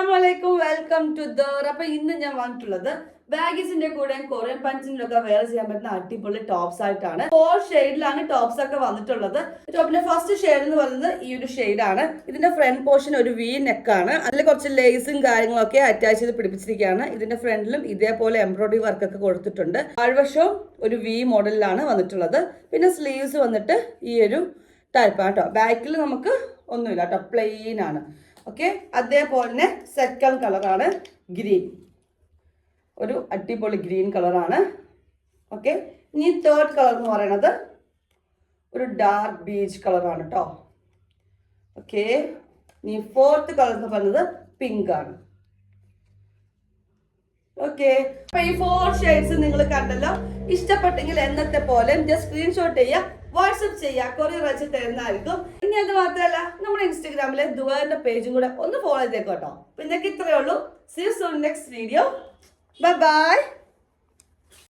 അസ്സലാമലൈക്കും welcome to there. അപ്പൊ ഇന്ന് ഞാൻ വന്നിട്ടുള്ളത് ബാഗീസിന്റെ കൂടെ കൊറിയൻ പഞ്ചിന്റെ ഒക്കെ വെയർ ചെയ്യാൻ പറ്റുന്ന അടിപൊളി ടോപ്സ് ആയിട്ടാണ്. 4 ഷെയ്ഡിലാണ് ടോപ്സ് ഒക്കെ വന്നിട്ടുള്ളത്. ടോപ്പിന്റെ ഫസ്റ്റ് ഷെയ്ഡ് എന്ന് പറയുന്നത് ഈ ഒരു ഷെയ്ഡാണ്. ഇതിന്റെ ഫ്രണ്ട് പോർഷൻ ഒരു വി നെക്കാണ്. അതിൽ കുറച്ച് ലേസും കാര്യങ്ങളൊക്കെ അറ്റാച്ച് ചെയ്ത് പിടിപ്പിച്ചിരിക്കുകയാണ്. ഇതിന്റെ ഫ്രണ്ടിലും ഇതേപോലെ എംബ്രോയിഡറി വർക്ക് ഒക്കെ കൊടുത്തിട്ടുണ്ട്. താഴ്വശവും ഒരു വി മോഡലിലാണ് വന്നിട്ടുള്ളത്. പിന്നെ സ്ലീവ്സ് വന്നിട്ട് ഈ ഒരു ടൈപ്പാണ് കേട്ടോ. ബാക്കിൽ നമുക്ക് ഒന്നുമില്ല കേട്ടോ, പ്ലെയിൻ ആണ്. ഓക്കെ, അതേപോലെ തന്നെ സെക്കൻഡ് കളറാണ് ഗ്രീൻ, ഒരു അടിപൊളി ഗ്രീൻ കളറാണ്. ഓക്കെ, ഇനി തേർഡ് കളർ എന്ന് പറയുന്നത് ഒരു ഡാർക്ക് ബീച്ച് കളറാണ് കേട്ടോ. ഓക്കെ, ഇനി ഫോർത്ത് കളർ എന്ന് പറയുന്നത് പിങ്ക് ആണ്. ഓക്കെ, അപ്പൊ ഈ 4 ഷെയ്ഡ്സ് നിങ്ങൾ കണ്ടല്ലോ. ഇഷ്ടപ്പെട്ടെങ്കിൽ എന്നത്തെ പോലെ ജസ്റ്റ് സ്ക്രീൻഷോട്ട് ചെയ്യുക, വാട്സപ്പ് ചെയ്യുക, കൊറിയർ അയച്ച് തരുന്നതായിരിക്കും. ഇനി അത് മാത്രമല്ല, നമ്മുടെ ഇൻസ്റ്റാഗ്രാമിലെ ദുബായിന്റെ പേജും കൂടെ ഒന്ന് ഫോളോ ചെയ്തേക്കോട്ടോ. പിന്നെ ഇത്രയേ ഉള്ളൂ. See you soon next video. Bye by.